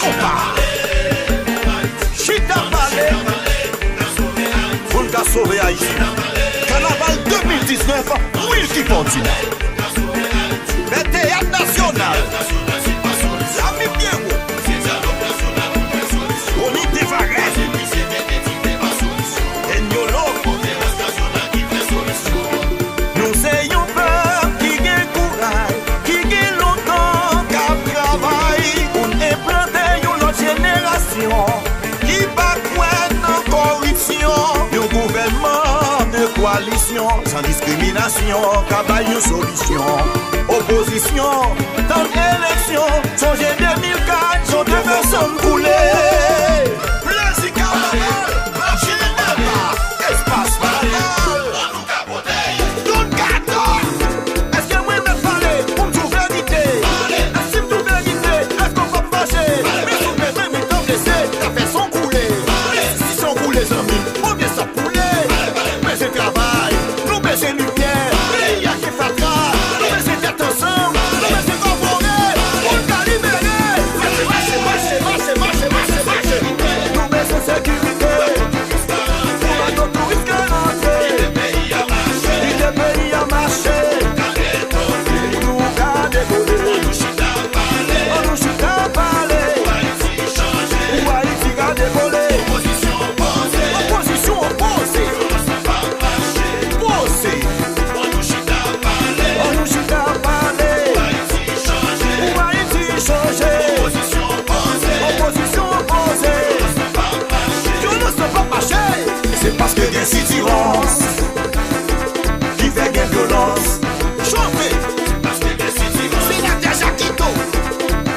compas. Chita Palais, pour le sauver Haïti. Carnaval 2019, Wilkie Continent. Le théâtre national. L'ami Pierrot. Unité Varese. Nous ayons peur qui gagne courage, qui gagne longtemps qu'à travailler pour implanter une autre génération qui va croire en corruption. Un gouvernement de coalition sans discrimination, qu'à une solution. Opposition, dans l'élection, songez 2004, sont deux personnes coulées. Plaisir carnaval, machine de débat, espace banal. Tout gâteau. Est-ce que moi me parler pour me trouver vérité? Est-ce que me trouver vérité? Est-ce qu'on va fâcher? Mais sous mes mains, mes temps blessés, la fait son coulé. Si son coulé, amis, on vient ça couler. Mais c'est travail, nous baissons lumière. Il y a qui fait grave, nous baissons tête ensemble. Nous baissons comporter, pour le cas libérer. Marcher. Nous baissons sécurité. Pour un touriste qui est rentré. Il est pays à marcher. Nous garder volé. On nous chita parler. Ou Haïti garder volé. Opposition opposée. Posée. On nous chita parler. Ou Haïti changer. Opposition opposée. Yo ne sais pas marcher. C'est parce que gen sitirance qui fait gen violence. Chauffé. Parce que gen sitirance. C'est l'acteur Jacquito.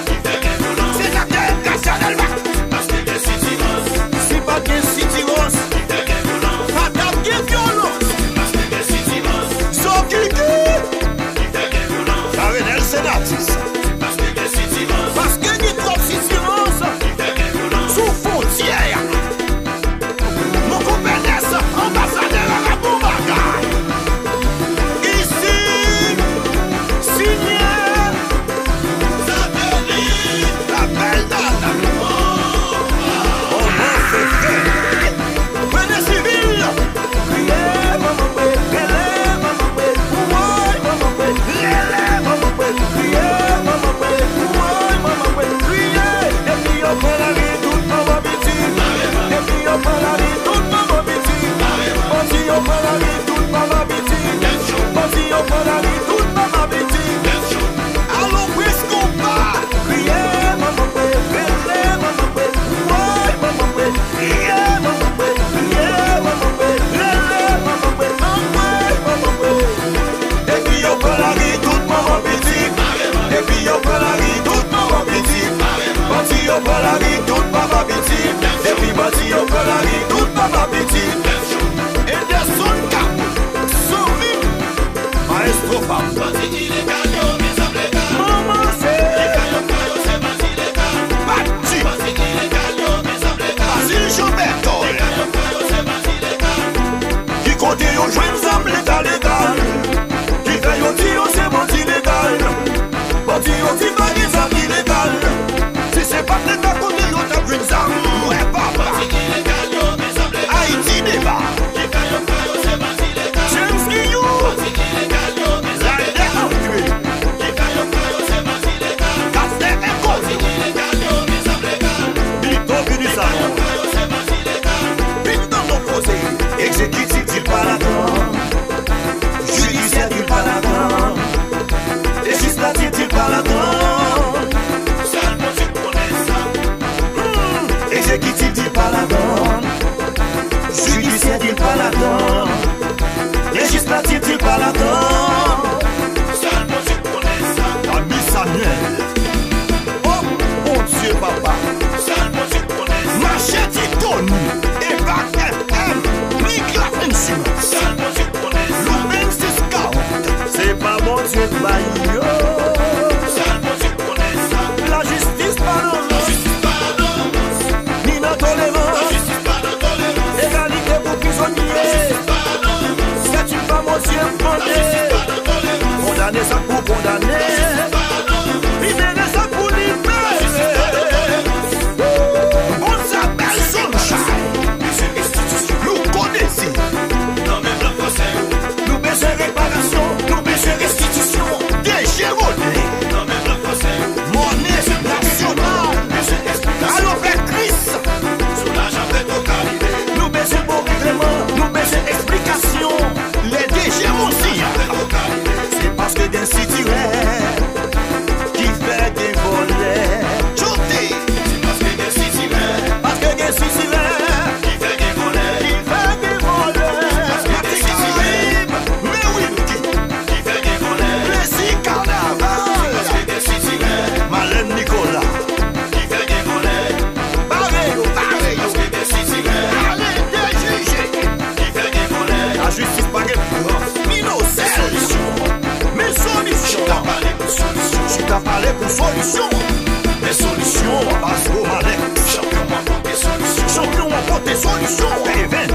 Qui fait gen violence. C'est l'acteur Garcia Delva. Parce que gen sitirance. C'est pas gen sitirance. Qui fait gen violence. Madame gen violence. Parce que gen sitirance. Sokiki. Qui fait gen violence. Karenel Senatis. Parce que gen sitirance. Parce que gen trop sitirance. Qui fait gen violence. Sous frontière. Mon gouverneur, ambassadeur à la Boumaga. Ici, signé Satellite, la belle date. On m'a fait fait. Prenez civil. Criez, maman, criez, maman, ouai, maman, criez, maman, criez, maman, ouai, maman, criez. Et puis on prend la vie, toute maman victime. Et puis on prend la vie, toute maman victime. Parti on prend la vie, toute maman victime. Parti on prend la vie, toute maman victime. Allons presque pas. Criez, maman, criez, maman, ouai, maman, criez, maman, criez, maman, criez, maman, ouai, maman. Et puis on prend la vie, toute maman victime. Et puis on prend la vie, toute maman victime. Parti on prend la vie, toute maman victime. Et puis parti on prend la vie, toute maman victime. Et des sons cap, sourire, maestro femme. Maman c'est Bati, Basile Choberto. Qui compte yon joint ensemble légal. Qui fait yon tio c'est bandi légal. Bandi yon ti pas des amis légal. Si c'est pas l'état côté yon t'a pris une arme. Ouais papa. Haïti débat. James Guillou. Laïdé André. Castel Echo. Bito Binisalon. Bito l'opposé. Exécutif du paladin. Judiciaire du paladin. Législatif du paladin. solutions. Des solutions à Malex. Champion en côté solutions.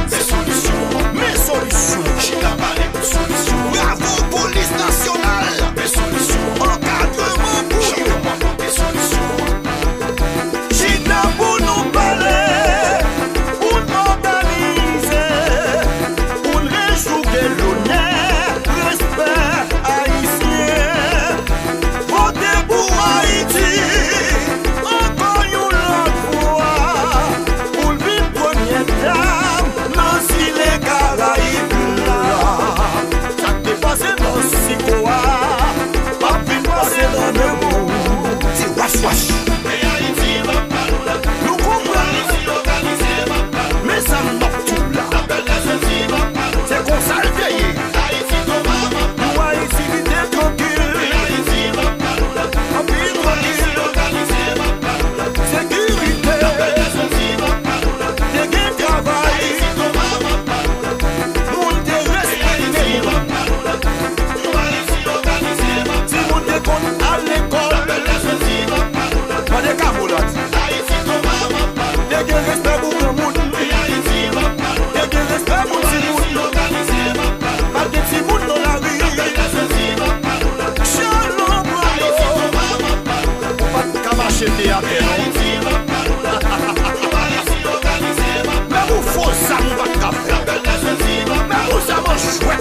Des solutions. Mes solutions. Bravo police nationale. Des solutions. Encadrement pour you. Des solutions. Chita pour nous parler. Pour nous organiser. Pour réjouir l'honneur. Respect haïtien. Votez pour Haïti. Encore une fois. Pour le vivre première dame. Nancy les Caraïbes. Ça t'est passé dans Sikoa. Pas vu passer dans le monde. C'est wash wash. Nous comprenons. Mais ça m'a tout là. C'est qu'on ça le paye. Nous Haïti qui t'est tranquille. En pile tranquille. Sécurité. Des gains de travail. Moun te respecté. Si moun te compte à l'école. Pas de camoulotte. Des gains de respect pour le monde. Des gains de respect pour le monde. Pas de petits moun dans la rue. Shalom, bravo. Pas de cabacheté à terre. Mais vous faut ça, nous va te faire. Mais vous ça mange chouette.